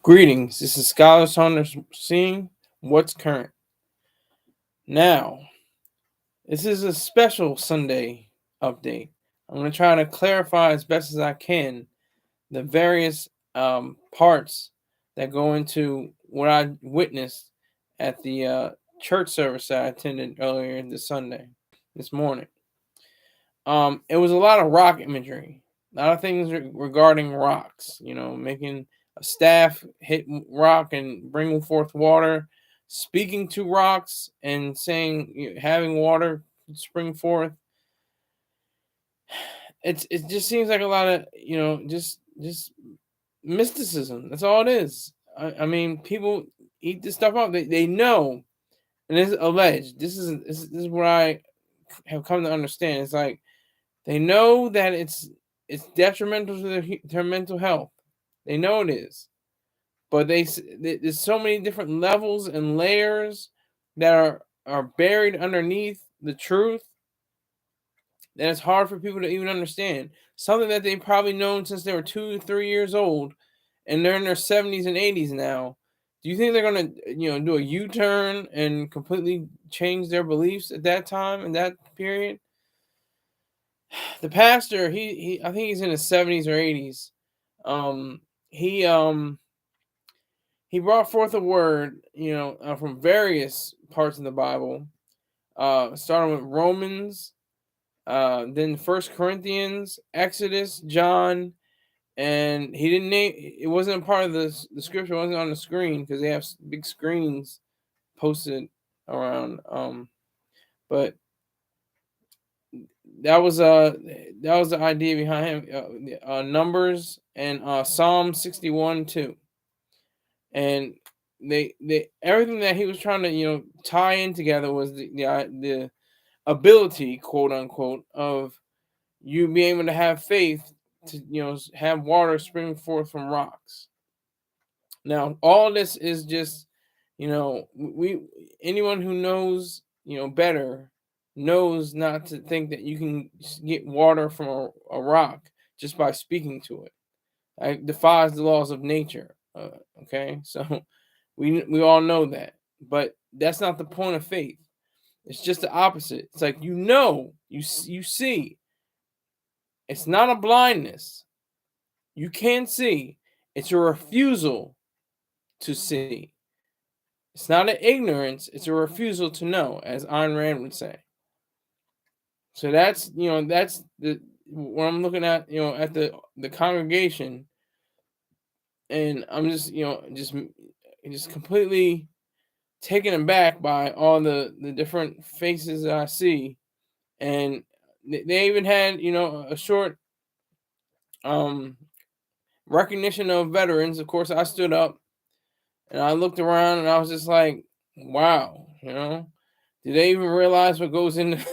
Greetings, this is Skyler Saunders seeing what's current. Now, this is a special Sunday update. I'm going to try to clarify as best as I can the various parts that go into what I witnessed at the church service that I attended earlier this morning. It was a lot of rock imagery, a lot of things regarding rocks. Making a staff hit rock and bring forth water, speaking to rocks and saying having water spring forth. It just seems like a lot of just mysticism. That's all it is. I mean, people eat this stuff up. They know, and it's alleged. This is what I have come to understand. It's like they know that it's detrimental to their mental health. They know it is, but there's so many different levels and layers that are buried underneath the truth that it's hard for people to even understand. Something that they've probably known since they were 2 to 3 years old, and they're in their 70s and 80s now. Do you think they're gonna do a U-turn and completely change their beliefs at that time in that period? The pastor, he I think he's in his 70s or 80s. Um, he um he brought forth a word, from various parts of the Bible, starting with Romans, then First Corinthians, Exodus, John, and he didn't name. It wasn't a part of the scripture. It wasn't on the screen because they have big screens posted around. But that was the idea behind him. Numbers and Psalm 61:2, and they everything that he was trying to tie in together was the ability, quote unquote, of you being able to have faith to have water spring forth from rocks. Now, all this is just we anyone who knows better knows not to think that you can get water from a rock just by speaking to it. It defies the laws of nature. Okay, so we all know that, but that's not the point of faith. It's just the opposite. It's like you see. It's not a blindness. You can see. It's a refusal to see. It's not an ignorance. It's a refusal to know, as Ayn Rand would say. So that's the what I'm looking at at the congregation, and I'm just completely taken aback by all the different faces that I see, and they even had a short um recognition of veterans. Of course, I stood up and I looked around and I was just like, wow, do they even realize what goes into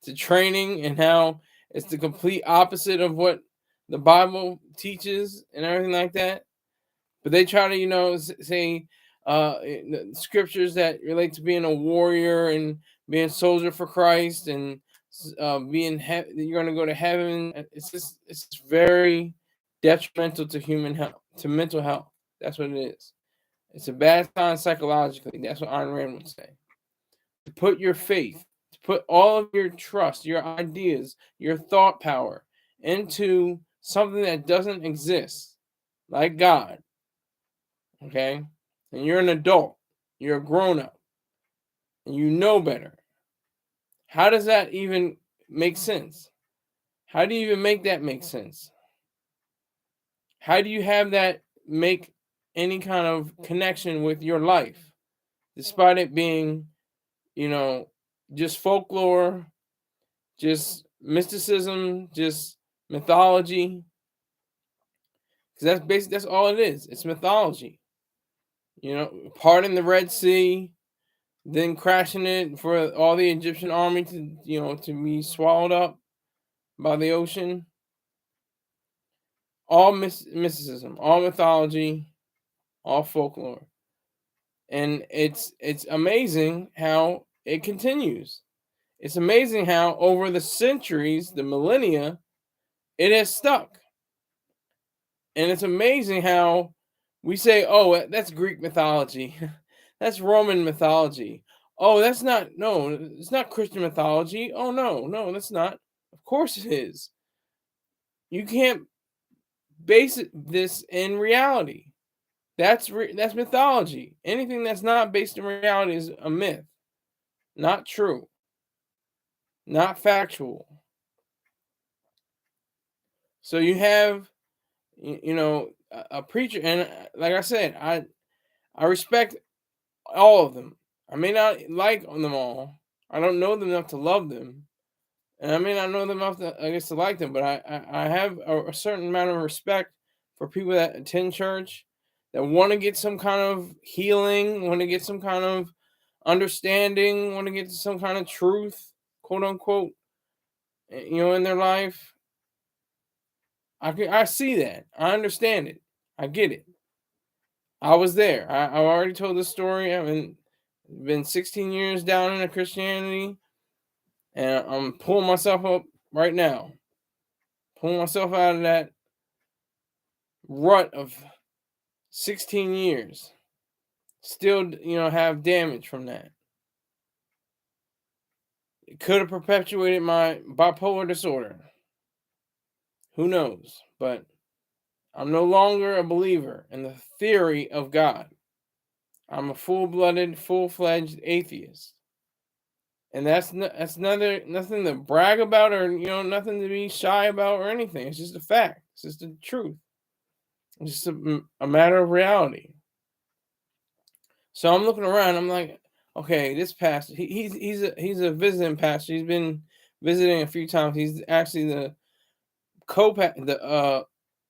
to training and how it's the complete opposite of what the Bible teaches and everything like that? But they try to, say scriptures that relate to being a warrior and being a soldier for Christ and you're going to go to heaven. It's very detrimental to human health, to mental health. That's what it is. It's a bad sign psychologically. That's what Ayn Rand would say. To put your faith, to put all of your trust, your ideas, your thought power into something that doesn't exist, like God. Okay? And you're an adult, you're a grown up, and you know better. How does that even make sense? How do you even make that make sense? How do you have that make any kind of connection with your life, despite it being, just folklore, just mysticism, just mythology? Because that's all it is. It's mythology. Parting the Red Sea, then crashing it for all the Egyptian army to be swallowed up by the ocean. All mysticism, all mythology, all folklore. And it's amazing how it continues. It's amazing how over the centuries, the millennia, it has stuck. And it's amazing how We say, "Oh, that's Greek mythology. That's Roman mythology. Oh, that's not no, it's not Christian mythology. Oh no, no, that's not. Of course it is. You can't base this in reality. That's mythology. Anything that's not based in reality is a myth, not true, not factual. So you have, a preacher, and like I said, I respect all of them. I may not like them all. I don't know them enough to love them, and I may not know them enough to, I guess, to like them. But I have a certain amount of respect for people that attend church, that want to get some kind of healing, want to get some kind of understanding, want to get some kind of truth, quote unquote, in their life. I see that. I understand it. I get it. I was there. I already told the story. I've been 16 years down into Christianity, and I'm pulling myself up right now, pulling myself out of that rut of 16 years. Still, have damage from that. It could have perpetuated my bipolar disorder. Who knows? But I'm no longer a believer in the theory of God. I'm a full-blooded, full-fledged atheist. And that's nothing to brag about, or nothing to be shy about or anything. It's just a fact. It's just the truth. It's just a matter of reality. So I'm looking around. I'm like, okay, this pastor. He's a visiting pastor. He's been visiting a few times. He's actually the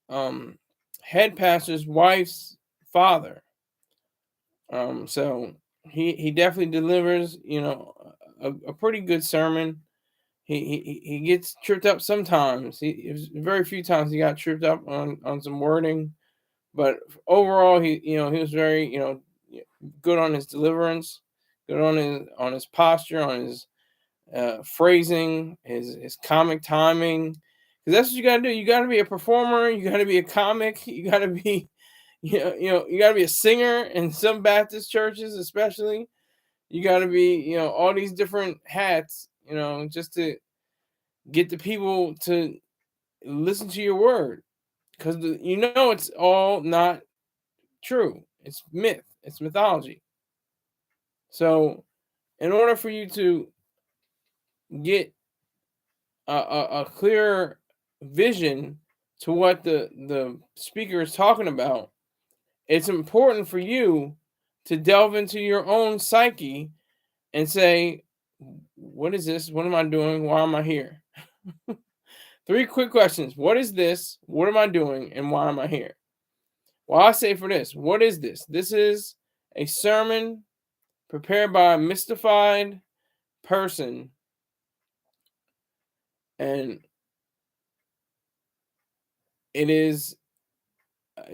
um head pastor's wife's father. So he definitely delivers, a pretty good sermon. He gets tripped up sometimes. It was very few times he got tripped up on some wording, but overall he was very, good on his deliverance, good on his posture, on his phrasing, his comic timing. Because that's what you got to do. You got to be a performer. You got to be a comic. You got to be, you got to be a singer in some Baptist churches, especially. You got to be, all these different hats, just to get the people to listen to your word, because it's all not true. It's myth. It's mythology. So, in order for you to get a clear vision to what the speaker is talking about, it's important for you to delve into your own psyche and say, what is this? What am I doing? Why am I here? 3 quick questions. What is this? What am I doing? And why am I here? Well, I say for this, what is this? This is a sermon prepared by a mystified person, and it is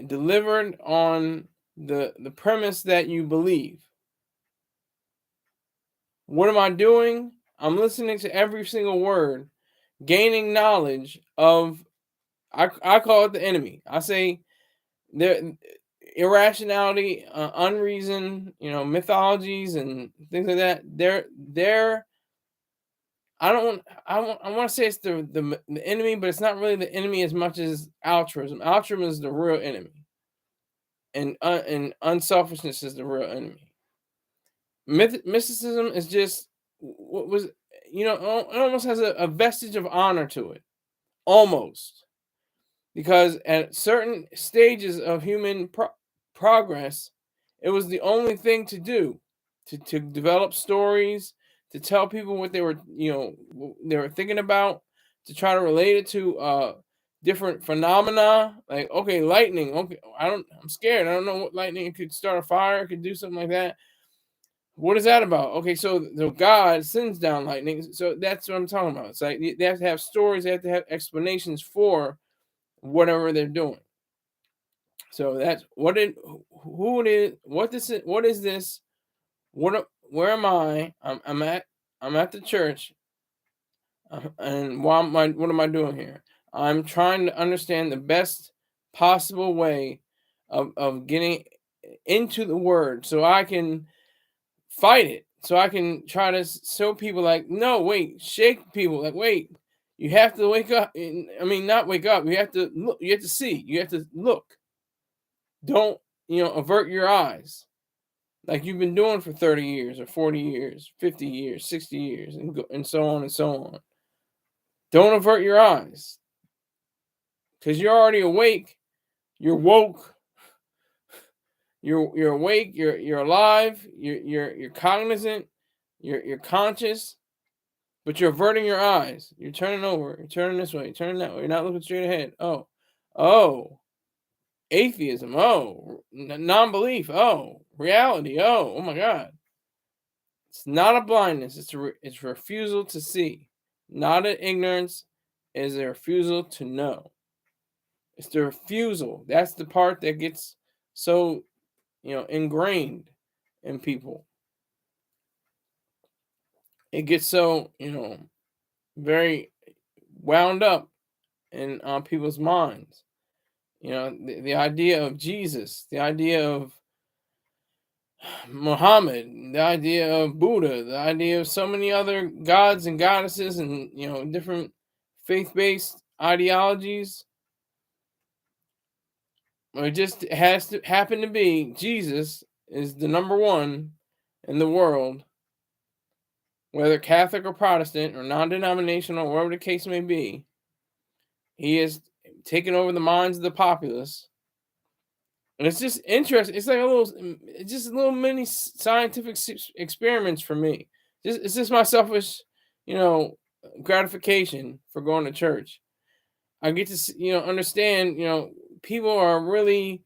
delivered on the premise that you believe. What am I doing? I'm listening to every single word, gaining knowledge of, I call it the enemy. I say there irrationality, unreason, mythologies and things like that. They're I want to say it's the enemy, but it's not really the enemy as much as altruism. Altruism is the real enemy, and unselfishness is the real enemy. Mysticism is just what was, it almost has a vestige of honor to it, almost, because at certain stages of human progress, it was the only thing to do, to develop stories, to tell people what they were, they were thinking about, to try to relate it to different phenomena. Like, okay, lightning. Okay, I'm scared. I don't know what lightning, it could start a fire. It could do something like that. What is that about? Okay, so the God sends down lightning. So that's what I'm talking about. It's like they have to have stories. They have to have explanations for whatever they're doing. So that's who it is, what is this, where am I? I'm at the church, and what am I doing here? I'm trying to understand the best possible way of getting into the word so I can fight it. So I can try to show people like, no, wait, shake people like, wait, you have to wake up. I mean, not wake up. You have to look. You have to see. You have to look. Don't avert your eyes like you've been doing for 30 years or 40 years, 50 years, 60 years, and so on and so on. Don't avert your eyes because you're already awake. You're woke. You're awake. You're alive. You're cognizant. You're conscious. But you're averting your eyes. You're turning over. You're turning this way. You're turning that way. You're not looking straight ahead. Oh, atheism. Oh, non-belief. Oh, reality. Oh my God. It's not a blindness. It's refusal to see. Not an ignorance. It's a refusal to know. It's the refusal. That's the part that gets so ingrained in people. It gets so very wound up in people's minds. The idea of Jesus, the idea of Muhammad, the idea of Buddha, the idea of so many other gods and goddesses and different faith-based ideologies. It just has to happen to be Jesus is the number one in the world, whether Catholic or Protestant or non-denominational, or whatever the case may be. He has taken over the minds of the populace. And it's just interesting. It's like just a little mini scientific experiments for me. It's just my selfish, gratification for going to church. I get to, understand, people are really,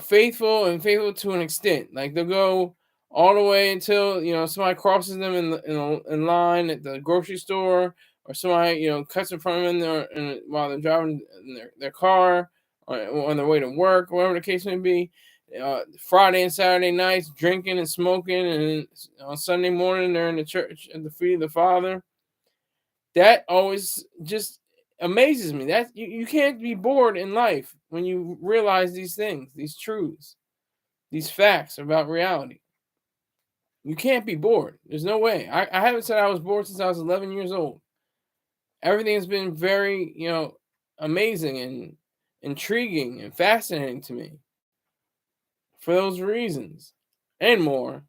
faithful and faithful to an extent. Like they'll go all the way until, somebody crosses them in line at the grocery store, or somebody, cuts in front of them while they're driving their car, or on their way to work, whatever the case may be. Friday and Saturday nights, drinking and smoking, and on Sunday morning they're in the church at the feet of the Father. That always just amazes me. That you can't be bored in life when you realize these things, these truths, these facts about reality. You can't be bored. There's no way. I haven't said I was bored since I was 11 years old. Everything has been very, amazing and intriguing and fascinating to me for those reasons and more.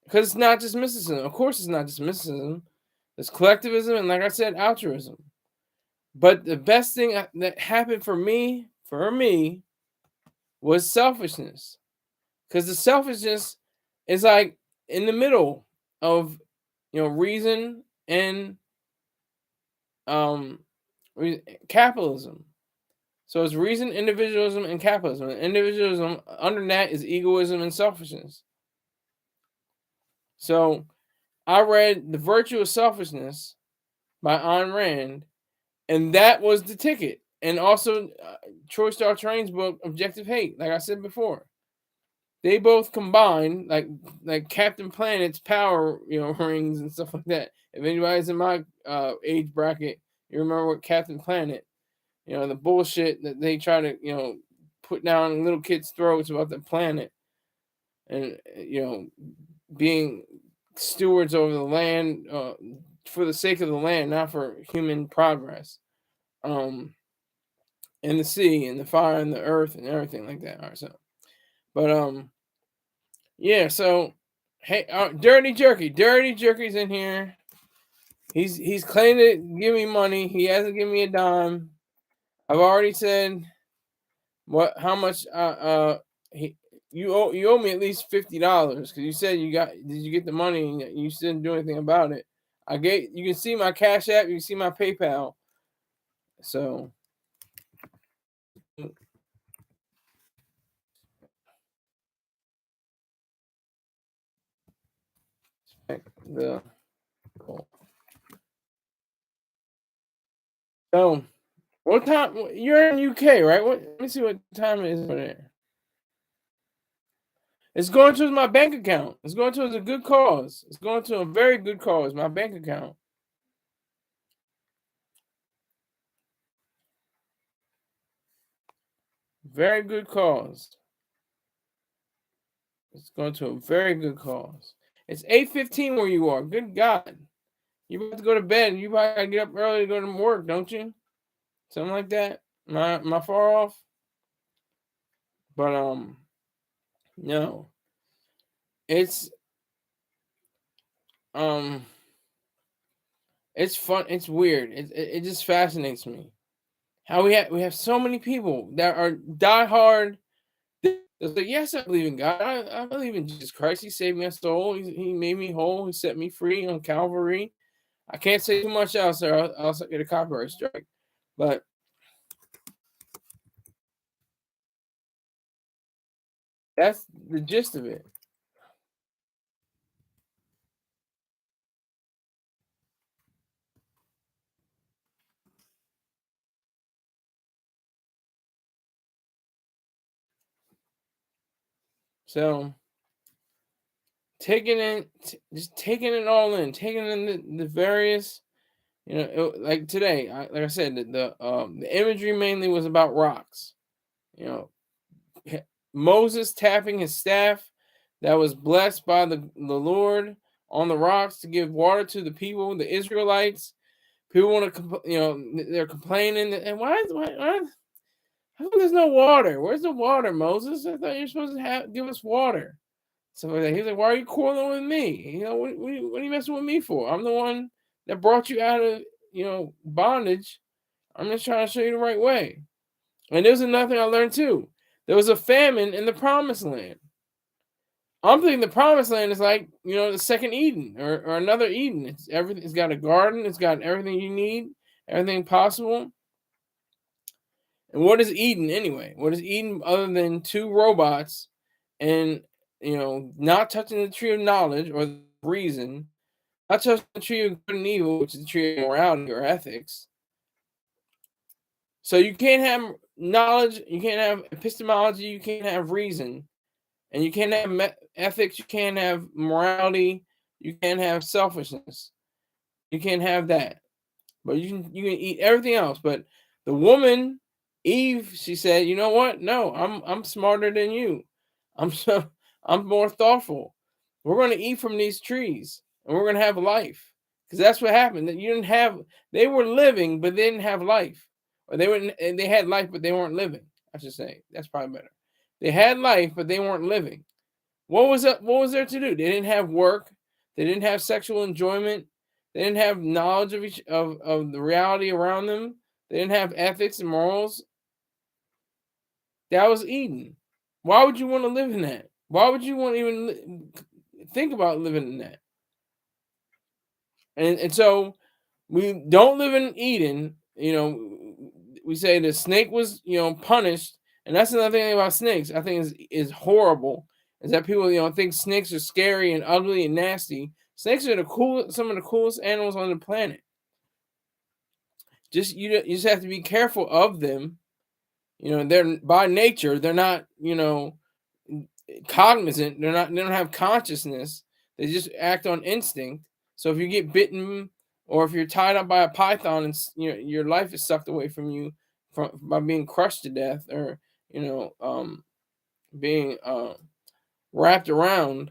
Because it's not just mysticism. Of course, it's not just mysticism. There's collectivism and, like I said, altruism. But the best thing that happened for me, was selfishness. Because the selfishness is like in the middle of, reason and capitalism. So it's reason, individualism, and capitalism. And individualism, under that, is egoism and selfishness. So I read The Virtue of Selfishness by Ayn Rand, and that was the ticket. And also Troy Star Train's book, Objective Hate, like I said before. They both combine, like Captain Planet's power, rings and stuff like that. If anybody's in my age bracket, you remember what Captain Planet, the bullshit that they try to, put down little kids' throats about the planet, and being stewards over the land for the sake of the land, not for human progress. And the sea and the fire and the earth and everything like that. All right, so, but yeah. So, hey, Dirty Jerky's in here. He's claimed to give me money. He hasn't given me a dime. I've already said how much you owe me at least $50 because you said did you get the money and you didn't do anything about it. You can see my Cash App, you can see my PayPal. So so what time you're in UK, right? Let me see what time it is over there. It's going towards my bank account. It's going towards a good cause. It's going to a very good cause, my bank account. Very good cause. It's going to a very good cause. It's 8:15 where you are. Good God. You about to go to bed. You probably gotta get up early to go to work, don't you? Something like that. Am I far off? But no. It's um it's fun. It's weird. It just fascinates me how we have so many people that are diehard. They say, yes, I believe in God. I believe in Jesus Christ. He saved my soul. He made me whole. He set me free on Calvary. I can't say too much else, or I'll get a copyright strike. But that's the gist of it. So just taking it all in, taking in the various, like today, like I said, the imagery mainly was about rocks. You know, Moses tapping his staff that was blessed by the Lord on the rocks to give water to the people, the Israelites. People want to, they're complaining, and why how come there's no water? Where's the water, Moses? I thought you were supposed to give us water. So like he's like, why are you quarreling with me? What are you messing with me for? I'm the one that brought you out of bondage. I'm just trying to show you the right way. And there's another thing I learned too. There was a famine in the promised land. I'm thinking the promised land is like, the second Eden or another Eden. It's everything. It's got a garden. It's got everything you need, everything possible. And what is Eden anyway? What is Eden other than two robots and not touching the tree of knowledge or the reason, not touching the tree of good and evil, which is the tree of morality or ethics. So you can't have knowledge, you can't have epistemology, you can't have reason, and you can't have ethics, you can't have morality, you can't have selfishness. You can't have that. But you can eat everything else. But the woman, Eve, she said, you know what? No, I'm smarter than you. I'm more thoughtful. We're going to eat from these trees, and we're going to have life, because that's what happened. That you didn't have. They were living, but they didn't have life, or they had life, but they weren't living. I should say that's probably better. They had life, but they weren't living. What was up? What was there to do? They didn't have work. They didn't have sexual enjoyment. They didn't have knowledge of the reality around them. They didn't have ethics and morals. That was Eden. Why would you want to live in that? Why would you want to even think about living in that? And so we don't live in Eden. We say the snake was punished, and that's another thing about snakes. I think is horrible. Is that people think snakes are scary and ugly and nasty. Snakes are some of the coolest animals on the planet. You just have to be careful of them. They're by nature, they're not, cognizant. They don't have consciousness. They just act on instinct. So if you get bitten, or if you're tied up by a python and your life is sucked away from you by being crushed to death, or being wrapped around,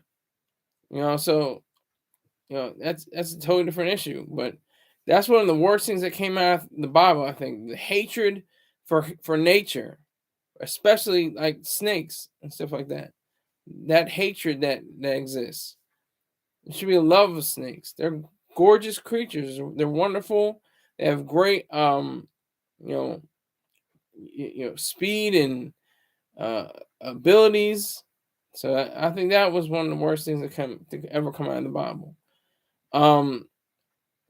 so that's a totally different issue. But that's one of the worst things that came out of the Bible. I think the hatred for nature, especially like snakes and stuff like that. That hatred that exists. It should be a love of snakes. They're gorgeous creatures. They're wonderful. They have great you know speed and abilities. So I think that was one of the worst things to ever come out of the Bible. Um,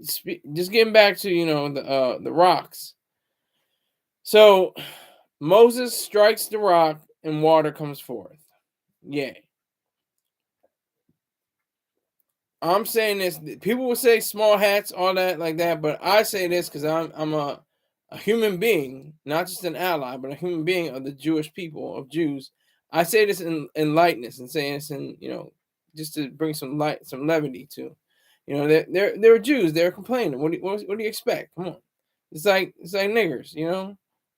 just getting back to the rocks. So Moses strikes the rock and water comes forth. Yay. I'm saying this. People will say small hats, all that like that, but I say this because I'm a human being, not just an ally, but a human being of the Jewish people, of Jews. I say this in lightness and saying this in just to bring some levity to. They're Jews. They're complaining. What do you expect? Come on, it's like niggers.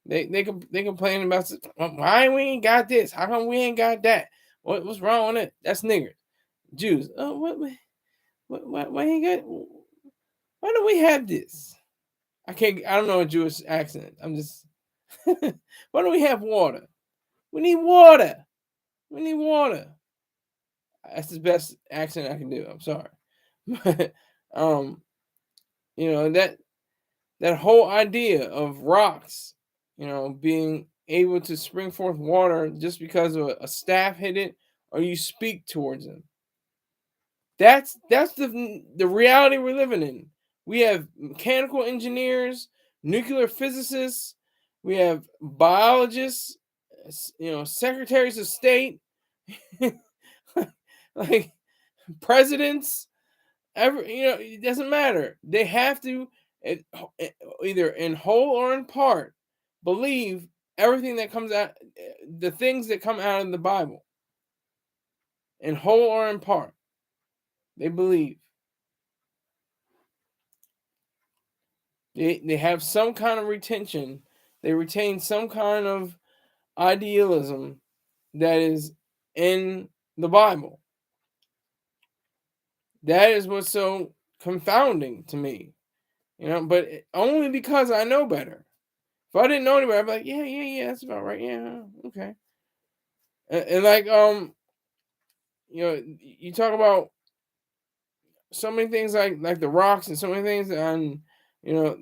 They complain about why we ain't got this. How come we ain't got that? What's wrong with it? That's niggers. Jews. Oh, why he got? Why do we have this? I can't. I don't know a Jewish accent. I'm just. Why do we have water? We need water. We need water. That's the best accent I can do. I'm sorry, but that whole idea of rocks, being able to spring forth water just because of a staff hit it or you speak towards them. That's the reality we're living in. We have mechanical engineers, nuclear physicists, we have biologists, secretaries of state, like presidents. It doesn't matter. They have to either in whole or in part believe everything that comes out, the things that come out of the Bible, in whole or in part. They believe. They have some kind of retention. They retain some kind of idealism that is in the Bible. That is what's so confounding to me, but only because I know better. If I didn't know any better, I'd be like, yeah, that's about right. Yeah, okay. And like, you talk about so many things like the rocks and so many things, and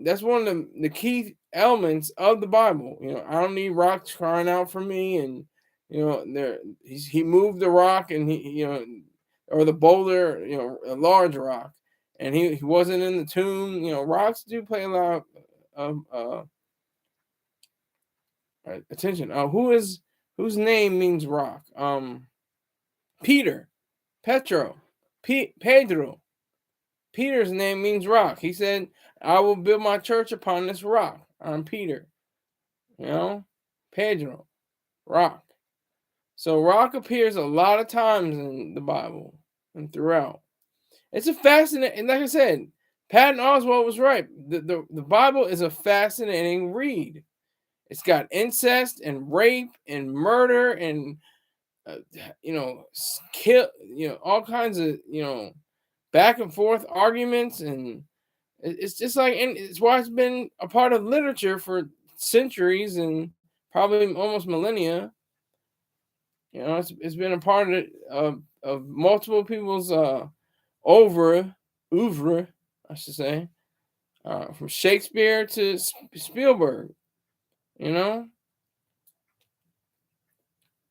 that's one of the key elements of the Bible. I don't need rocks crying out for me, and he moved the rock, and or the boulder, a large rock, and he wasn't in the tomb. Rocks do play a lot of attention. Whose name means rock? Peter, Petro, Pedro. Peter's name means rock. He said, I will build my church upon this rock. I'm Peter. Pedro, rock. So rock appears a lot of times in the Bible and throughout. It's a fascinating, and like I said, Patton Oswalt was right. The Bible is a fascinating read. It's got incest and rape and murder and kill, all kinds of back and forth arguments, and it's just like, and it's why it's been a part of literature for centuries and probably almost millennia. It's been a part of multiple people's oeuvre, I should say, from Shakespeare to Spielberg.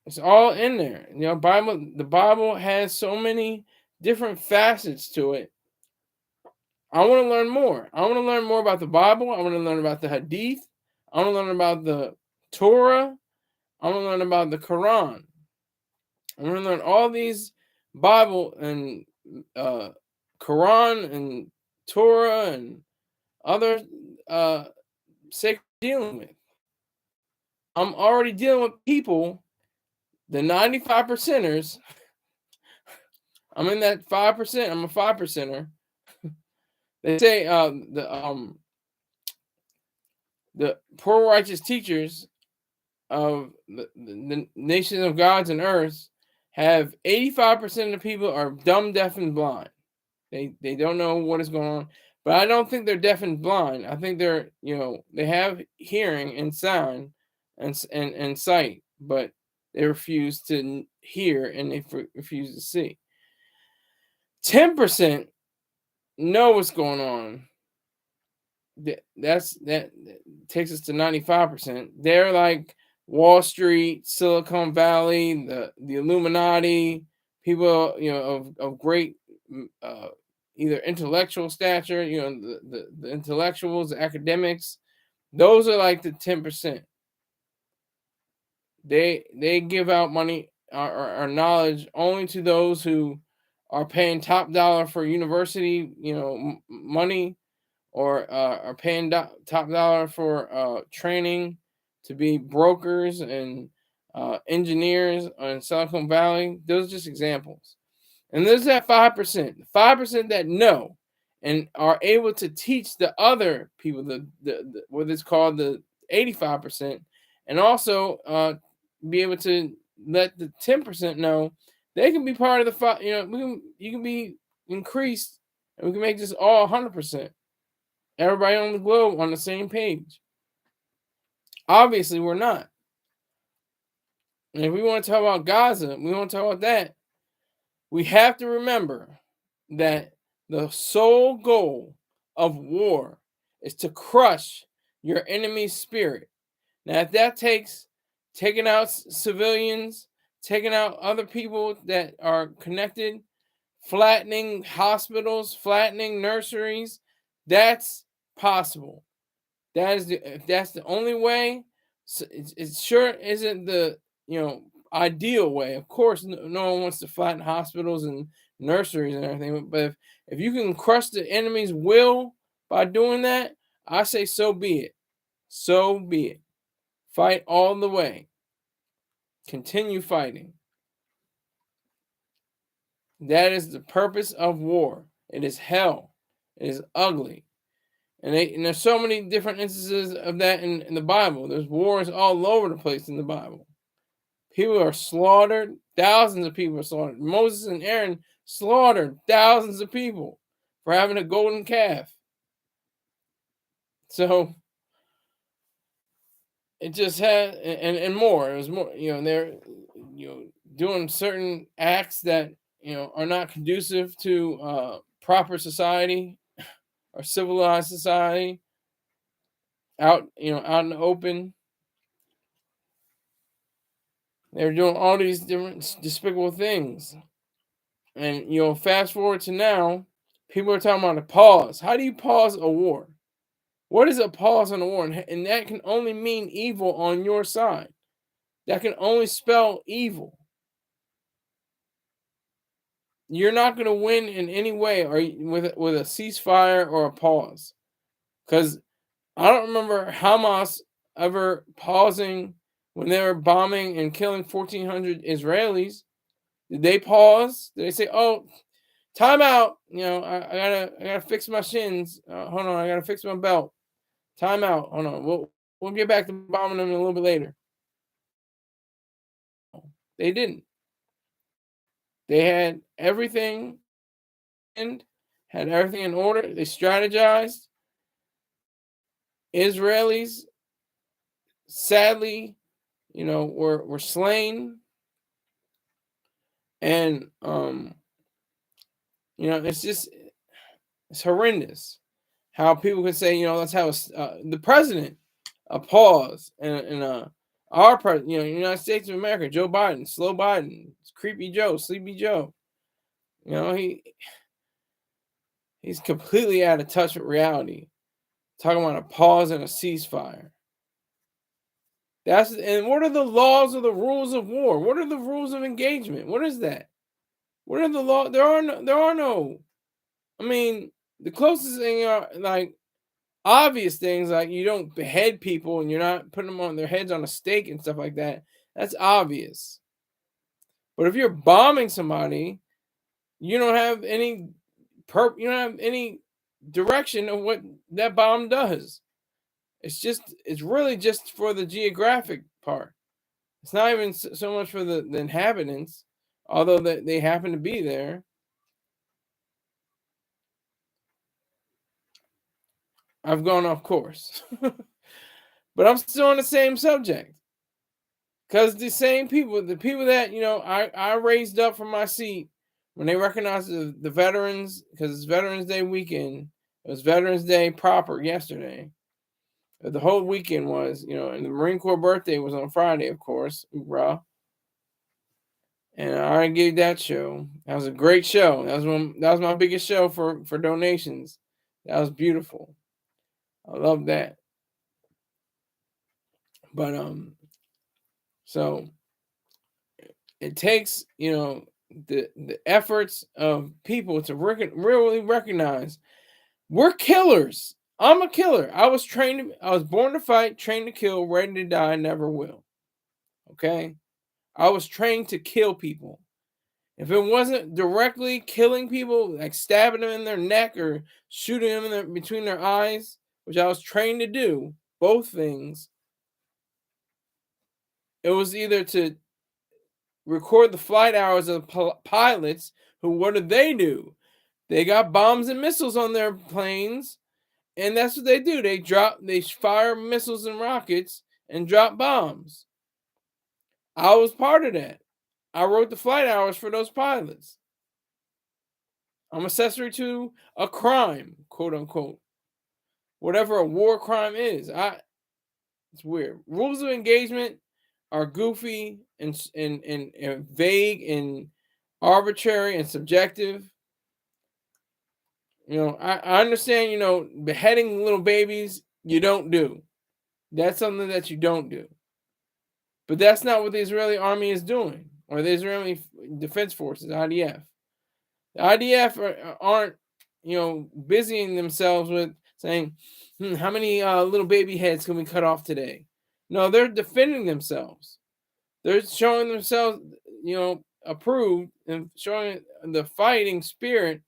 It's all in there. The Bible has so many different facets to it. I want to learn more. I want to learn more about the Bible. I want to learn about the Hadith. I want to learn about the Torah. I want to learn about the Quran. I want to learn all these Bible and Quran and Torah and other sacred dealing with. I'm already dealing with people, the 95 percenters. I'm in that 5%. I'm a 5%er. They say the poor righteous teachers of the nations of gods and earths have 85% of the people are dumb, deaf, and blind. They don't know what is going on. But I don't think they're deaf and blind. I think they're, they have hearing and sound and sight, but they refuse to hear and they refuse to see. 10% know what's going on. That takes us to 95%. They're like Wall Street, Silicon Valley, the Illuminati, people of great either intellectual stature, the intellectuals, the academics. Those are like the 10%. They give out money or knowledge only to those who are paying top dollar for university, money, or are paying top dollar for training to be brokers and engineers in Silicon Valley. Those are just examples. And there's that 5%, 5% that know and are able to teach the other people, the what is called the 85%, and also be able to let the 10% know they can be part of the fight. You can be increased, and we can make this all 100%. Everybody on the globe on the same page. Obviously, we're not. And if we want to talk about Gaza, we want to talk about that. We have to remember that the sole goal of war is to crush your enemy's spirit. Now, if that takes taking out civilians, taking out other people that are connected, flattening hospitals, flattening nurseries, that's possible. If that's the only way. It sure isn't the ideal way. Of course, no one wants to flatten hospitals and nurseries and everything. But if you can crush the enemy's will by doing that, I say so be it. So be it. Fight all the way. Continue fighting. That is the purpose of war. It is hell. It is ugly. And there's so many different instances of that in the Bible. There's wars all over the place in the Bible. People are slaughtered. Thousands of people are slaughtered. Moses and Aaron slaughtered thousands of people for having a golden calf. So it just had and more. It was more. They're doing certain acts that are not conducive to proper society or civilized society. Out in the open. They're doing all these different despicable things. And fast forward to now, people are talking about a pause. How do you pause a war? What is a pause on a war? And that can only mean evil on your side. That can only spell evil. You're not going to win in any way or with a ceasefire or a pause. Because I don't remember Hamas ever pausing when they were bombing and killing 1,400 Israelis. Did they pause? Did they say, "Oh, time out. I gotta fix my shins. Hold on, I gotta fix my belt. Time out. Hold on. We'll get back to bombing them a little bit later." They didn't. They had everything and had everything in order. They strategized. Israelis, sadly, were slain, and it's horrendous how people can say, let's have the president a pause and our president, United States of America, Joe Biden, slow Biden, creepy Joe, sleepy Joe. He's completely out of touch with reality. Talking about a pause and a ceasefire. And what are the laws or the rules of war? What are the rules of engagement? What is that? What are the law? There are no. I mean, the closest thing are like obvious things, like you don't behead people and you're not putting them on their heads on a stake and stuff like that. That's obvious. But if you're bombing somebody, you don't have any you don't have any direction of what that bomb does. It's really just for the geographic part. It's not even so much for the inhabitants, although they happen to be there. I've gone off course. But I'm still on the same subject. Because the same people, the people that, I raised up from my seat when they recognized the veterans, because it's Veterans Day weekend. It was Veterans Day proper yesterday. The whole weekend was, and the Marine Corps birthday was on Friday, of course. Hoorah. And I already gave that show. That was a great show. That was my biggest show for donations. That was beautiful. I love that. But so it takes the efforts of people to really recognize we're killers. I'm a killer. I was born to fight, trained to kill, ready to die, never will. Okay? I was trained to kill people. If it wasn't directly killing people, like stabbing them in their neck or shooting them between their eyes, which I was trained to do, both things, it was either to record the flight hours of the pilots. Who? What do? They got bombs and missiles on their planes, and that's what they do. They fire missiles and rockets and drop bombs. I was part of that. I wrote the flight hours for those pilots. I'm accessory to a crime, quote unquote. Whatever a war crime is. It's weird. Rules of engagement are goofy and vague and arbitrary and subjective. I understand, beheading little babies, you don't do. That's something that you don't do. But that's not what the Israeli army is doing, or the Israeli Defense Forces, IDF. The IDF aren't, busying themselves with saying, how many little baby heads can we cut off today? No, they're defending themselves. They're showing themselves, approved and showing the fighting spirit,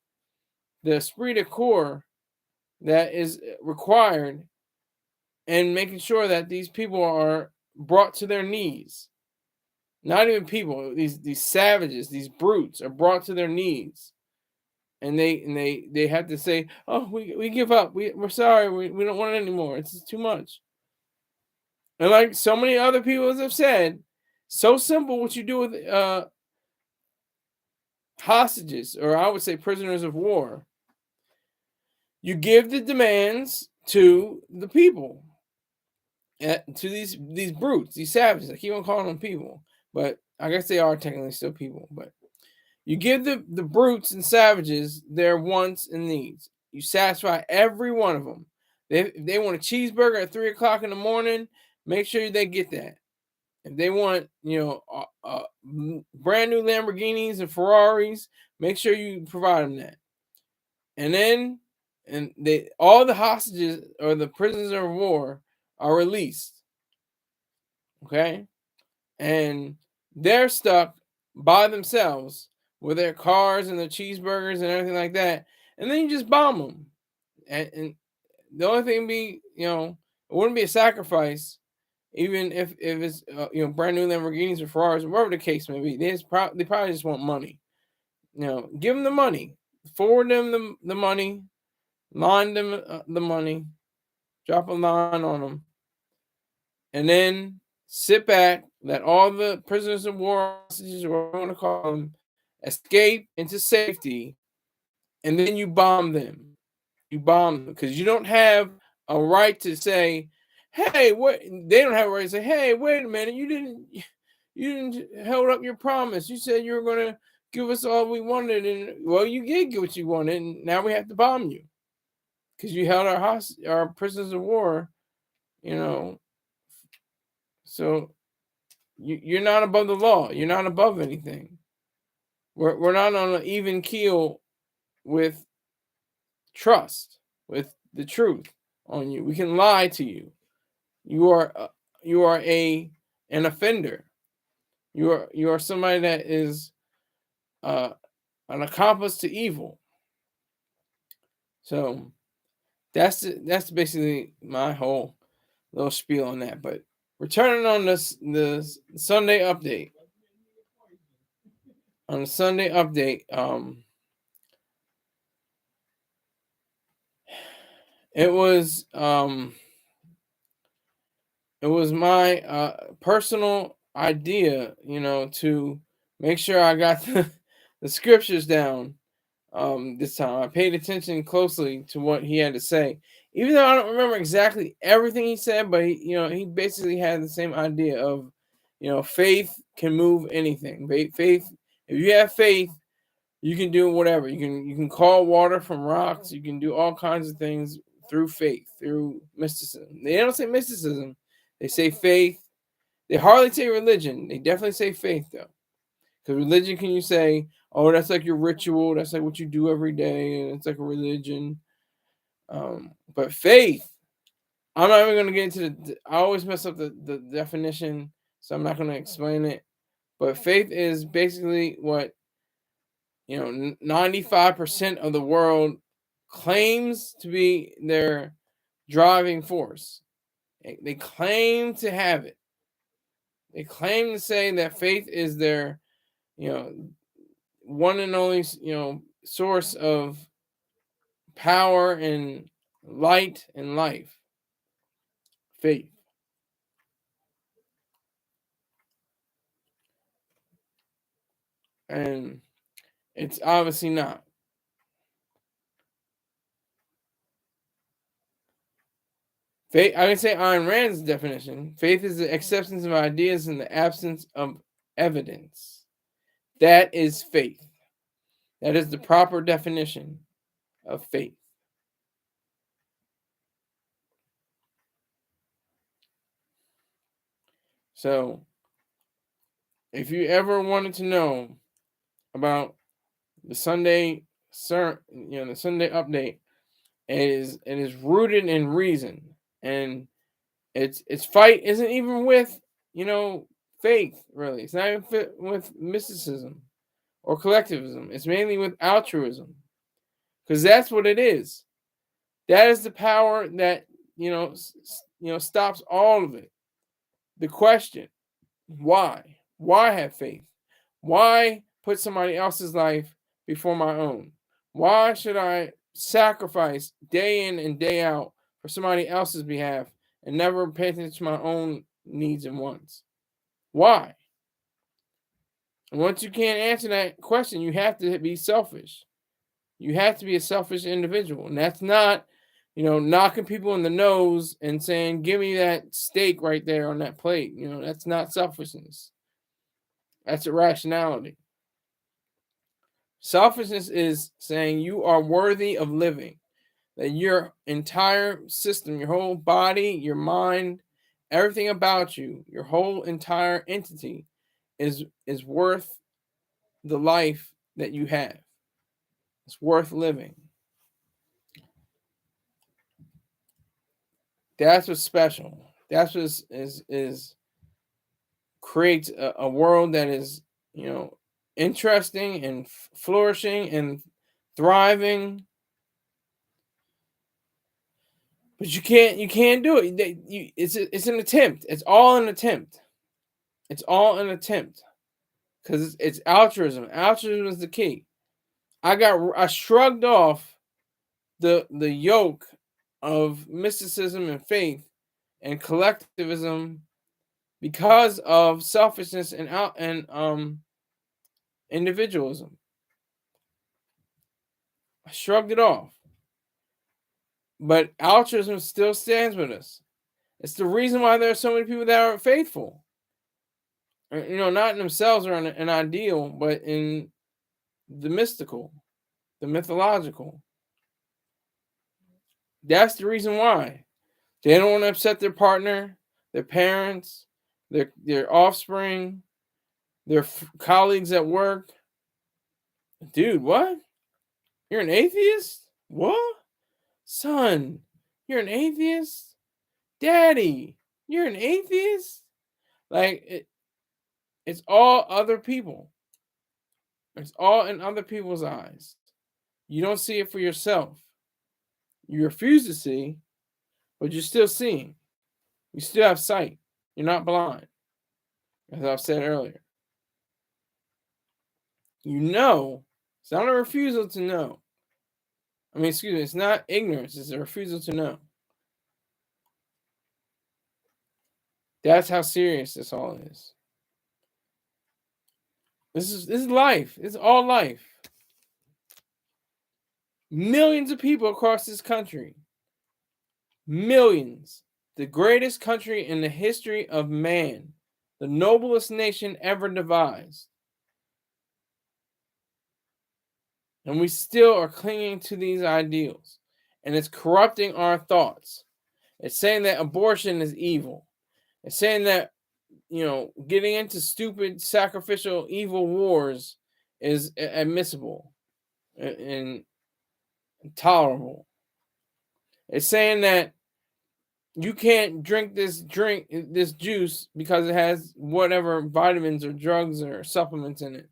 the esprit de corps that is required, and making sure that these people are brought to their knees. Not even people, these savages, these brutes are brought to their knees. And they have to say, "Oh, we give up. We're sorry. We don't want it anymore. It's too much." And like so many other people have said, so simple what you do with hostages, or I would say prisoners of war. You give the demands to the people, to these brutes, these savages. I keep on calling them people, but I guess they are technically still people. But you give the brutes and savages their wants and needs. You satisfy every one of them. If they want a cheeseburger at 3 o'clock in the morning, make sure they get that. If they want, brand new Lamborghinis and Ferraris, make sure you provide them that. And then, all the hostages or the prisoners of war are released. Okay, and they're stuck by themselves with their cars and their cheeseburgers and everything like that, and then you just bomb them. And the only thing be, it wouldn't be a sacrifice, even if it's brand new Lamborghinis or Ferraris, whatever the case may be. They probably just want money. Give them the money, forward them the money, line them the money, drop a line on them, and then sit back, let all the prisoners of war, hostages, or whatever you want to call them, escape into safety, and then you bomb them. You bomb them because you don't have a right to say, "Hey, what?" They don't have a right to say, "Hey, wait a minute, you didn't hold up your promise. You said you were going to give us all we wanted, and well, you did get what you wanted, and now we have to bomb you because you held our prisoners of war." You know, so you're not above the law. You're not above anything. We're not on an even keel with trust, with the truth on you. We can lie to you. You are an offender. You are somebody that is uh, an accomplice to evil. So that's basically my whole little spiel on that. But returning on the Sunday update. On the Sunday update, it was my personal idea, to make sure I got the scriptures down. This time I paid attention closely to what he had to say, even though I don't remember exactly everything he said. But he basically had the same idea of, faith can move anything. Faith, if you have faith, you can do whatever. You can call water from rocks. You can do all kinds of things through faith, through mysticism. They don't say mysticism; they say faith. They hardly say religion. They definitely say faith, though. Because religion, can you say, "Oh, that's like your ritual. That's like what you do every day, and it's like a religion." But faith, I'm not even going to get into the. I always mess up the definition, so I'm not going to explain it. But faith is basically what 95% of the world claims to be their driving force. They claim to have it. They claim to say that faith is their you know, one and only, source of power and light and life, faith. And it's obviously not. Faith, I would say Ayn Rand's definition, faith is the acceptance of ideas in the absence of evidence. That is faith. That is the proper definition of faith. So, if you ever wanted to know about the Sunday the Sunday update, it is rooted in reason, and its fight isn't even with faith, really. It's not even with mysticism or collectivism. It's mainly with altruism, because that's what it is. That is the power that stops all of it. The question: why? Why have faith? Why put somebody else's life before my own? Why should I sacrifice day in and day out for somebody else's behalf and never pay attention to my own needs and wants? Why? And once you can't answer that question, you have to be selfish. You have to be a selfish individual. And that's not, knocking people in the nose and saying, give me that steak right there on that plate. That's not selfishness. That's irrationality. Selfishness is saying you are worthy of living, that your entire system, your whole body, your mind, everything about you, your whole entire entity is worth the life that you have. It's worth living. That's what's special. That's what is creates a world that is, interesting and flourishing and thriving. But you can't do it. It's an attempt. It's all an attempt. It's all an attempt, because it's altruism. Altruism is the key. I shrugged off the yoke of mysticism and faith and collectivism because of selfishness and individualism. I shrugged it off. But altruism still stands with us. It's the reason why there are so many people that are faithful. Not in themselves or in an ideal, but in the mystical, the mythological. That's the reason why. They don't want to upset their partner, their parents, their offspring, their colleagues at work. Dude, what? You're an atheist? What? Son, you're an atheist? Daddy, you're an atheist? Like, it's all other people. It's all in other people's eyes. You don't see it for yourself. You refuse to see, but you're still seeing. You still have sight. You're not blind, as I've said earlier. It's not a refusal to know. Excuse me, it's not ignorance, it's a refusal to know. That's how serious this all is. This is life. It's all life. Millions of people across this country. Millions. The greatest country in the history of man. The noblest nation ever devised. And we still are clinging to these ideals. And it's corrupting our thoughts. It's saying that abortion is evil. It's saying that, getting into stupid, sacrificial, evil wars is admissible and tolerable. It's saying that you can't drink this juice because it has whatever vitamins or drugs or supplements in it.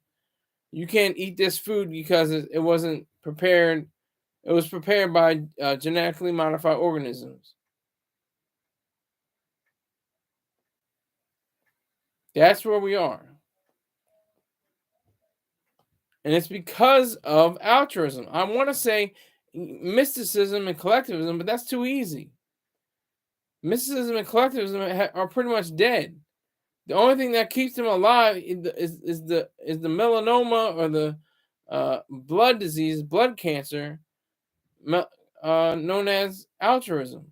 You can't eat this food because it wasn't prepared. It was prepared by genetically modified organisms. That's where we are. And it's because of altruism. I want to say mysticism and collectivism, but that's too easy. Mysticism and collectivism are pretty much dead. The only thing that keeps them alive is the melanoma or the blood disease, blood cancer, known as altruism.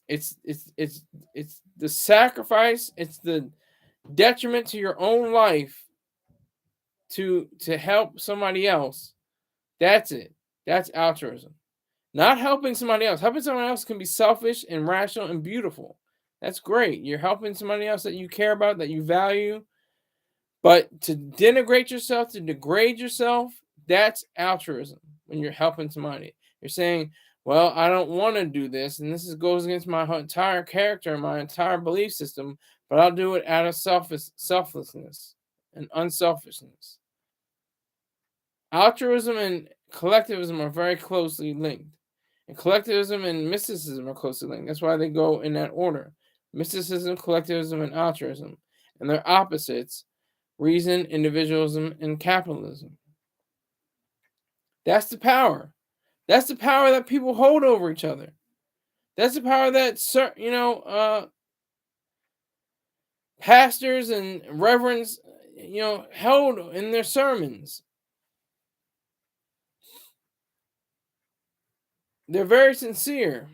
It's the sacrifice. It's the detriment to your own life to help somebody else. That's it. That's altruism. Not helping somebody else. Helping someone else can be selfish and rational and beautiful. That's great. You're helping somebody else that you care about, that you value. But to denigrate yourself, to degrade yourself, that's altruism when you're helping somebody. You're saying, well, I don't want to do this, and goes against my entire character, my entire belief system, but I'll do it out of selflessness and unselfishness. Altruism and collectivism are very closely linked. And collectivism and mysticism are closely linked. That's why they go in that order. Mysticism, collectivism, and altruism. And they're opposites: reason, individualism, and capitalism. That's the power. That's the power that people hold over each other. That's the power that pastors and reverends held in their sermons. They're very sincere.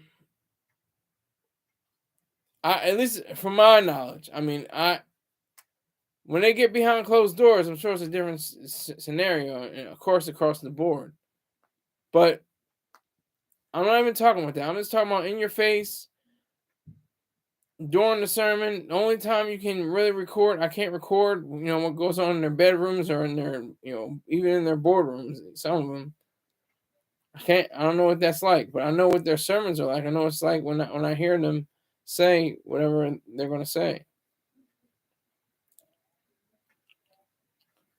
At least from my knowledge. I mean, when they get behind closed doors, I'm sure it's a different scenario, and of course, across the board. But I'm not even talking about that. I'm just talking about in your face during the sermon. The only time you can really record, I can't record, what goes on in their bedrooms or in their, even in their boardrooms. Some of them, I don't know what that's like, but I know what their sermons are like. I know it's like when I hear them say whatever they're going to say.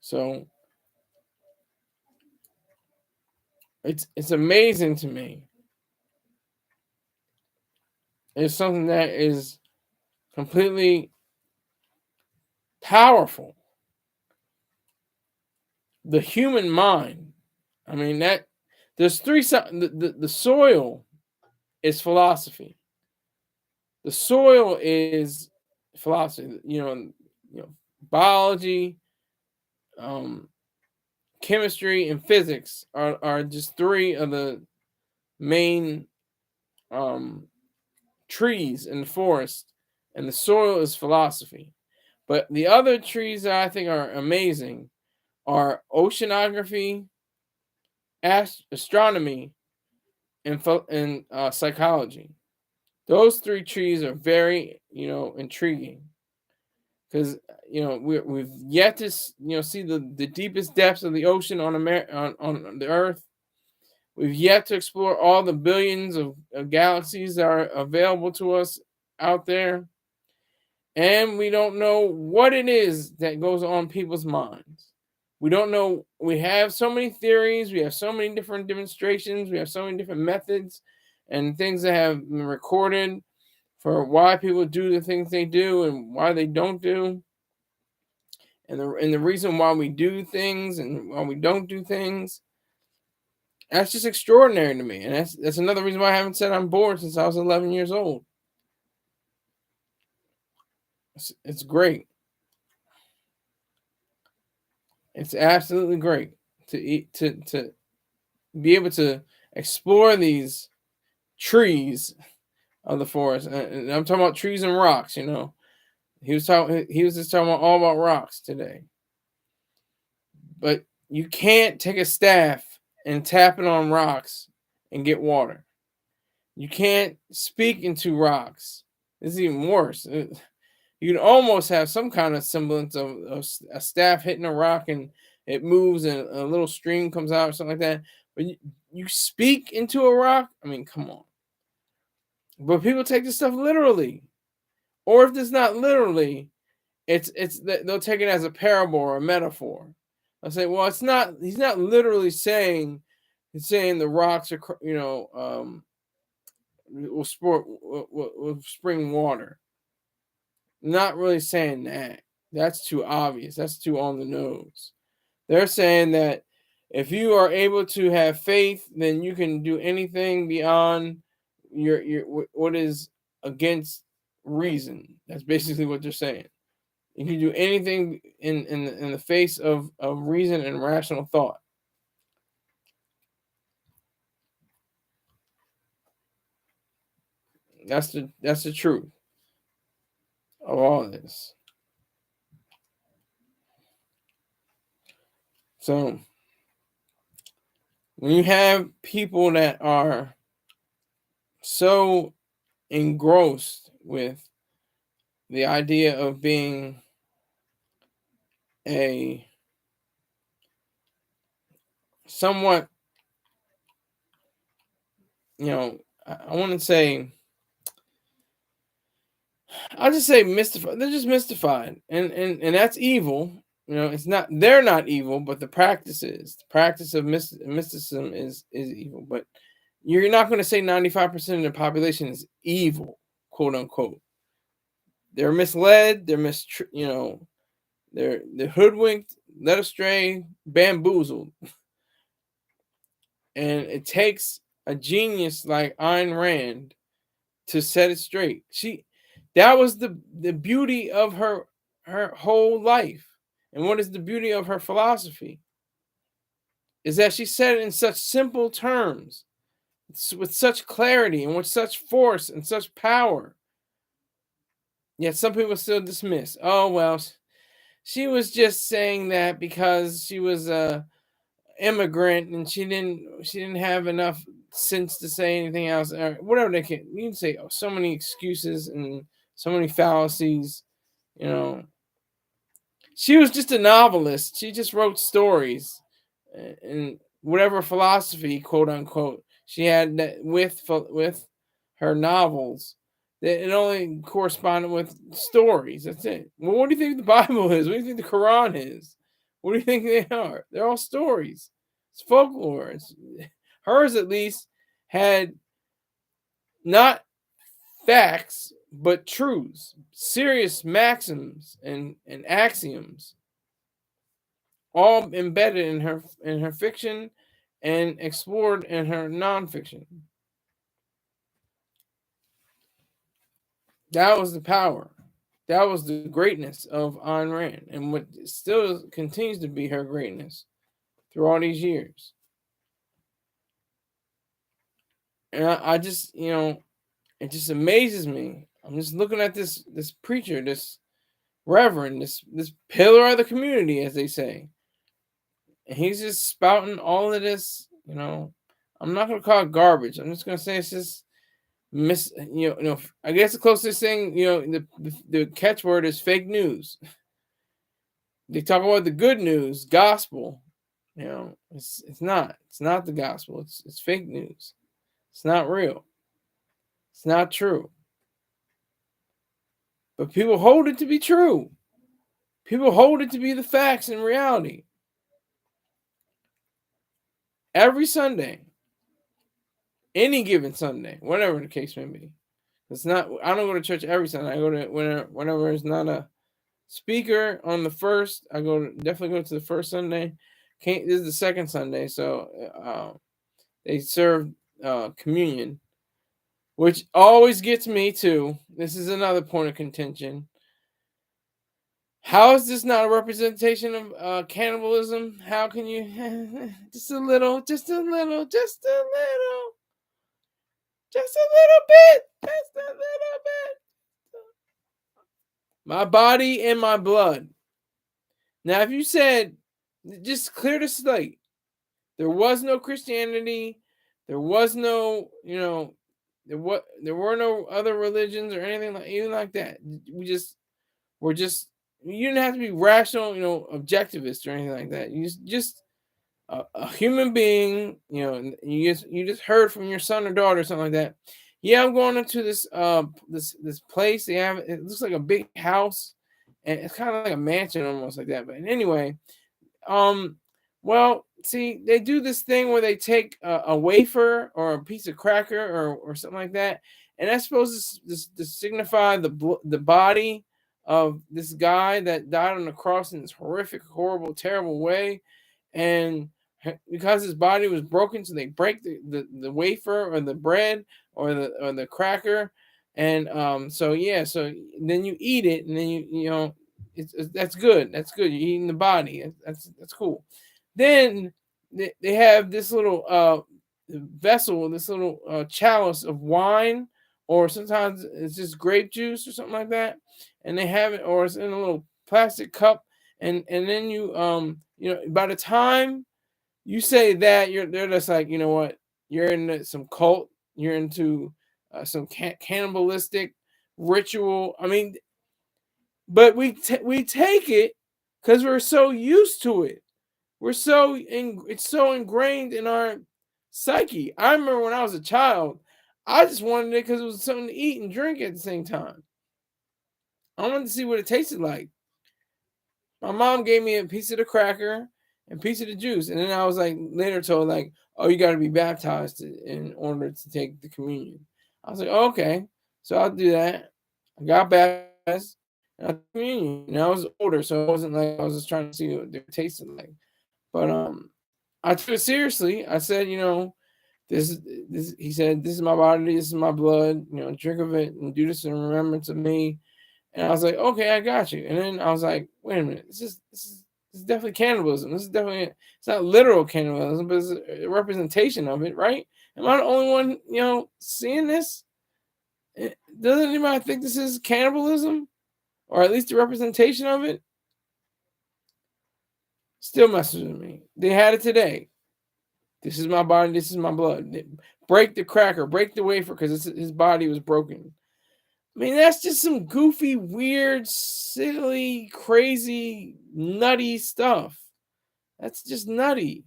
So it's amazing to me. It's something that is completely powerful. The human mind. I mean, that there's three. The soil is philosophy. The soil is philosophy. Biology, chemistry, and physics are just three of the main trees in the forest, and the soil is philosophy. But the other trees that I think are amazing are oceanography, astronomy, and psychology. Those three trees are very, intriguing, because we've yet to see the deepest depths of the ocean on the Earth. We've yet to explore all the billions of galaxies that are available to us out there. And we don't know what it is that goes on people's minds. We don't know. We have so many theories. We have so many different demonstrations. We have so many different methods and things that have been recorded for why people do the things they do and why they don't do. And the reason why we do things and why we don't do things. That's just extraordinary to me. And that's another reason why I haven't said I'm bored since I was 11 years old. It's great. It's absolutely great to be able to explore these trees of the forest. And I'm talking about trees and rocks. He was just talking all about rocks today. But you can't take a staff and tap it on rocks and get water. You can't speak into rocks. This is even worse. You can almost have some kind of semblance of a staff hitting a rock and it moves and a little stream comes out or something like that. But you speak into a rock? I mean, come on. But people take this stuff literally. Or if it's not literally, they'll take it as a parable or a metaphor. I'll say, well, it's not. He's not literally saying. He's saying the rocks are, will spring water. Not really saying that. That's too obvious. That's too on the nose. They're saying that if you are able to have faith, then you can do anything beyond what is against reason. That's basically what they're saying. You can do anything in the face of reason and rational thought. That's the truth of all this. So when you have people that are so engrossed with the idea of being a somewhat, I want to say, I'll just say mystified. They're just mystified, and that's evil. It's not. They're not evil, but the practice is. The practice of mysticism is evil. But you're not going to say 95% of the population is evil, quote unquote. They're misled. They're hoodwinked, led astray, bamboozled, and it takes a genius like Ayn Rand to set it straight. That was the beauty of her whole life. And what is the beauty of her philosophy? Is that she said it in such simple terms, with such clarity and with such force and such power. Yet some people still dismiss. Oh well, she was just saying that because she was a immigrant and she didn't have enough sense to say anything else, or whatever. You can say so many excuses and so many fallacies. you know she was just a novelist. She just wrote stories, and whatever philosophy, quote unquote, she had that with her novels, that it only corresponded with stories. That's it. Well, what do you think the Bible is? What do you think the Quran is? What do you think they are? They're all stories. It's folklore. Hers at least had not facts but truths, serious maxims and axioms, all embedded in her fiction and explored in her nonfiction. That was the power. That was the greatness of Ayn Rand, and what still continues to be her greatness through all these years. And I just, it just amazes me. I'm just looking at this preacher, this reverend, this pillar of the community, as they say, and he's just spouting all of this. I'm not gonna call it garbage. I'm just gonna say it's just I guess the closest thing, the catchword is fake news. They talk about the good news, gospel. It's not the gospel. It's fake news. It's not real. It's not true. But people hold it to be true. People hold it to be the facts and reality. Every Sunday, any given Sunday, whatever the case may be. It's not. I don't go to church every Sunday. I go to whenever it's not a speaker on the first. Definitely go to the first Sunday. This is the second Sunday, so they serve communion, which always gets me too. This is another point of contention. How is this not a representation of cannibalism? How can you just a little, just a little, just a little, just a little bit, just a little bit? My body and my blood. Now, if you said, just clear the slate, there was no Christianity, there was no, there were no other religions or anything like that. We're just, you didn't have to be rational, objectivist or anything like that. You just a human being, and you just heard from your son or daughter or something like that. Yeah, I'm going into this place. It looks like a big house, and it's kind of like a mansion almost like that. But anyway, well, see, they do this thing where they take a wafer or a piece of cracker or something like that, and that's supposed to signify the body of this guy that died on the cross in this horrific, horrible, terrible way. and because his body was broken, so they break the wafer or the bread or the cracker, and so yeah, so then you eat it, and then you know it's that's good. That's good. You're eating the body. That's cool. Then they have this little vessel, this little chalice of wine, or sometimes it's just grape juice or something like that, and they have it, or it's in a little plastic cup, and then you know, by the time you say that, they're just like, you know what, you're into some cult, you're into some cannibalistic ritual. I mean, but we take it because we're so used to it. It's so ingrained in our psyche. I remember when I was a child, I just wanted it because it was something to eat and drink at the same time. I wanted to see what it tasted like. My mom gave me a piece of the cracker and a piece of the juice, and then I was like later told like, "Oh, you got to be baptized in order to take the communion." I was like, oh, "Okay, so I'll do that." I got baptized and I took communion. And I was older, so it wasn't like I was just trying to see what it tasted like. But I took it seriously. I said, you know, this. He said, "This is my body. This is my blood. You know, drink of it and do this in remembrance of me." And I was like, okay, I got you. And then I was like, wait a minute, this is definitely cannibalism. This is definitely it's not literal cannibalism, but it's a representation of it, right? Am I the only one, you know, seeing this? Doesn't anybody think this is cannibalism, or at least a representation of it? Still messes with me. They had it today. This is my body. This is my blood. Break the cracker. Break the wafer because his body was broken. I mean, that's just some goofy, weird, silly, crazy, nutty stuff. That's just nutty.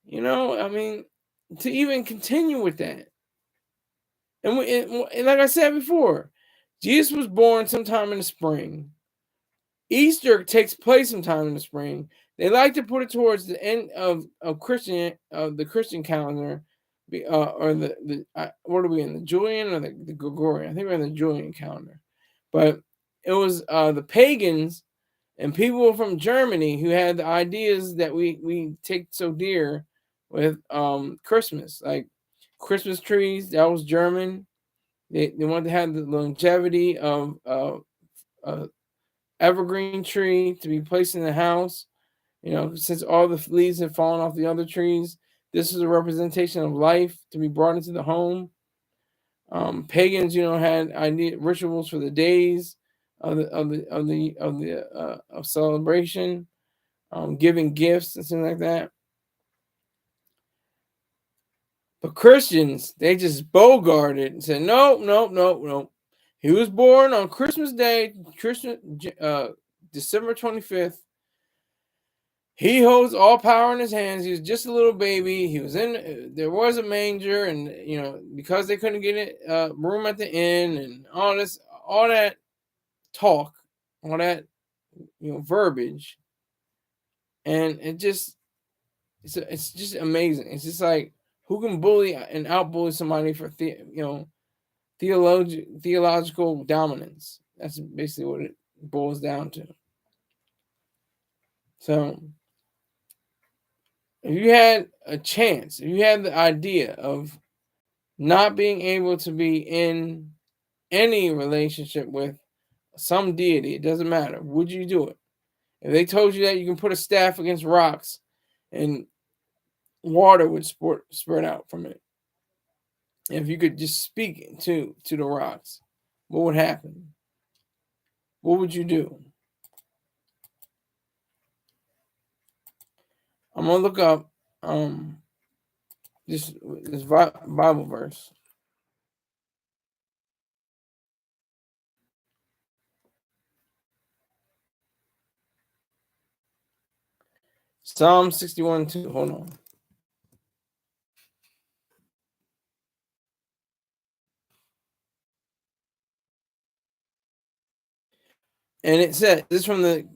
You know, I mean, to even continue with that. And like I said before, Jesus was born sometime in the spring. Easter takes place sometime in the spring. They like to put it towards the end of the Christian calendar, or what are we in, the Julian or the Gregorian? I think we're in the Julian calendar, but it was the pagans and people from Germany who had the ideas that we take so dear with Christmas, like Christmas trees. That was German. They wanted to have the longevity of evergreen tree to be placed in the house. You know, since all the leaves have fallen off the other trees, this is a representation of life to be brought into the home. Pagans, you know, had rituals for the days of celebration, giving gifts and things like that. But Christians, they just bogarted and said, nope, nope, nope, nope. He was born on Christmas Day, December 25th. He holds all power in his hands. He was just a little baby. He was in. There was a manger, and you know, because they couldn't get it room at the inn, and all that talk, all that, you know, verbiage, and it's just amazing. It's just like, who can bully and outbully somebody for theological dominance. That's basically what it boils down to. So if you had a chance, if you had the idea of not being able to be in any relationship with some deity, it doesn't matter, would you do it? If they told you that you can put a staff against rocks and water would spread out from it, if you could just speak to the rocks, what would happen? What would you do? I'm gonna look up this Bible verse. Psalm 61:2. Hold on. And it says, this is from the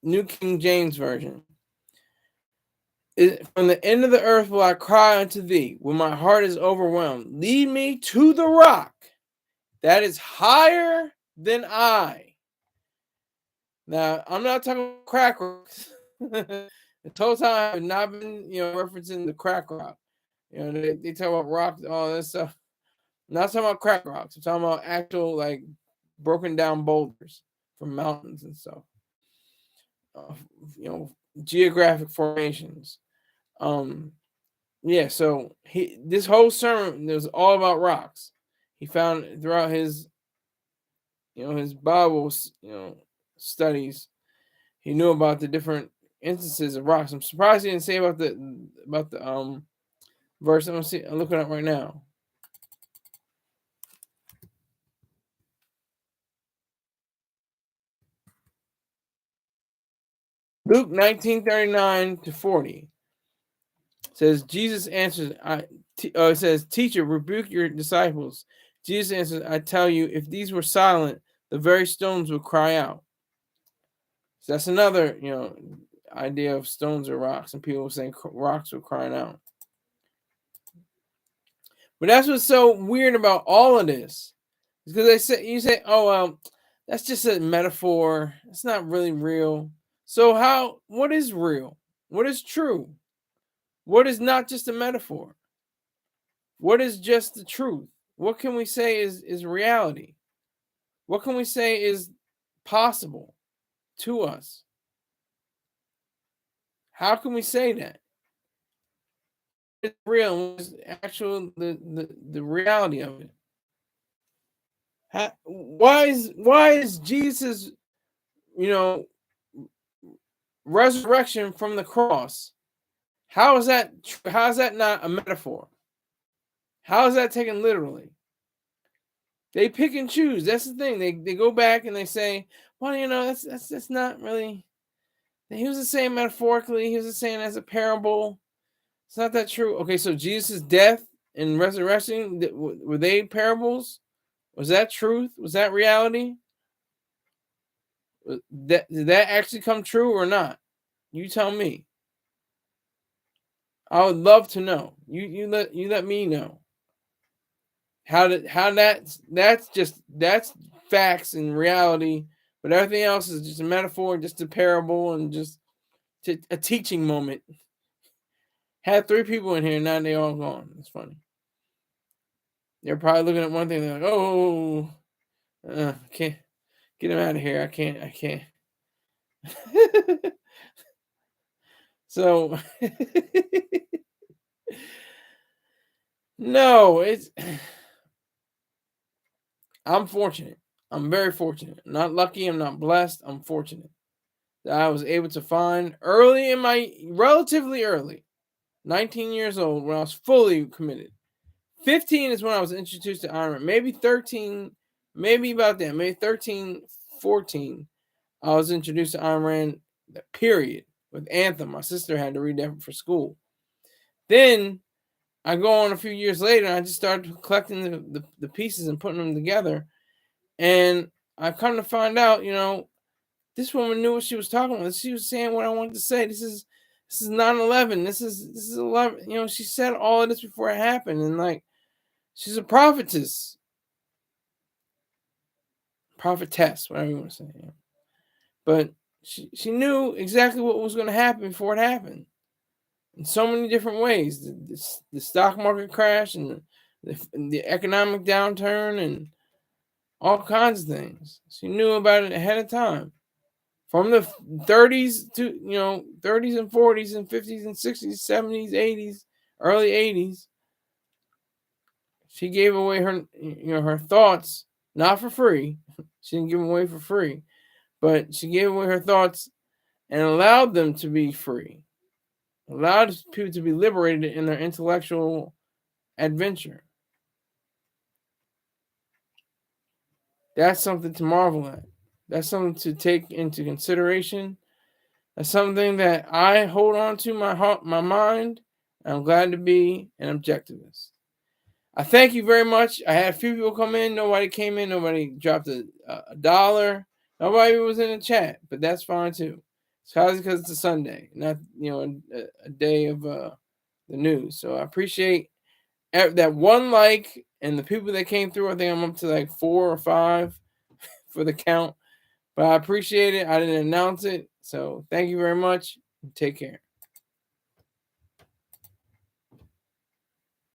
New King James Version. From the end of the earth will I cry unto thee when my heart is overwhelmed. Lead me to the rock that is higher than I. Now, I'm not talking crack rocks. The whole time I have not been, referencing the crack rock. They talk about rocks, all this stuff. I'm not talking about crack rocks. I'm talking about actual like broken down boulders from mountains and stuff. Uh, you know, geographic formations. Um, yeah. So this whole sermon was all about rocks. He found throughout his Bible, studies. He knew about the different instances of rocks. I'm surprised he didn't say about the verse. I'm looking up right now. Luke 19:39-40 says Jesus answers. It says, "Teacher, rebuke your disciples." Jesus answers, "I tell you, if these were silent, the very stones would cry out." So that's another idea of stones or rocks, and people saying rocks were crying out. But that's what's so weird about all of this, because you say, "Oh well, that's just a metaphor. It's not really real." So what is real? What is true? What is not just a metaphor? What is just the truth? What can we say is reality? What can we say is possible to us? How can we say that it's real? What is actual the reality of it? Why is Jesus, you know, resurrection from the cross? How is that? How is that not a metaphor? How is that taken literally? They pick and choose. That's the thing. They go back and they say, well, that's not really. He was saying metaphorically. He was saying as a parable. It's not that true. Okay, so Jesus' death and resurrection, were they parables? Was that truth? Was that reality? Did that actually come true or not? You tell me. I would love to know. You let me know. That's facts and reality, but everything else is just a metaphor, just a parable, and just a teaching moment. Had 3 people in here, now they all gone. It's funny. They're probably looking at one thing. They're like, "Oh, can't get him out of here. I can't." So, no, it's. I'm fortunate. I'm very fortunate. I'm not lucky. I'm not blessed. I'm fortunate that I was able to find relatively early, 19 years old, when I was fully committed. 15 is when I was introduced to Iron Man. Maybe 13, maybe about that. Maybe 13, 14. I was introduced to Iron Man, period, with Anthem. My sister had to read that for school. Then I go on a few years later, and I just started collecting the pieces and putting them together. And I come to find out, this woman knew what she was talking about. She was saying what I wanted to say. This is 9/11. This is 11. She said all of this before it happened, and like she's a prophetess, prophetess, whatever you want to say. But she knew exactly what was going to happen before it happened, in so many different ways. The stock market crash and the economic downturn and all kinds of things. She knew about it ahead of time. From the 30s to 30s and 40s and 50s and 60s, 70s, 80s, early 80s, she gave away her thoughts, not for free. She didn't give them away for free, but she gave away her thoughts and allowed them to be free, allowed people to be liberated in their intellectual adventure. That's something to marvel at. That's something to take into consideration. That's something that I hold on to my heart, my mind. I'm glad to be an objectivist. I thank you very much. I had a few people come in. Nobody came in. Nobody dropped a dollar. Nobody was in the chat, but that's fine too. It's probably because it's a Sunday, not a day of the news. So I appreciate that one like and the people that came through. I think I'm up to like 4 or 5 for the count, but I appreciate it. I didn't announce it, so thank you very much. Take care.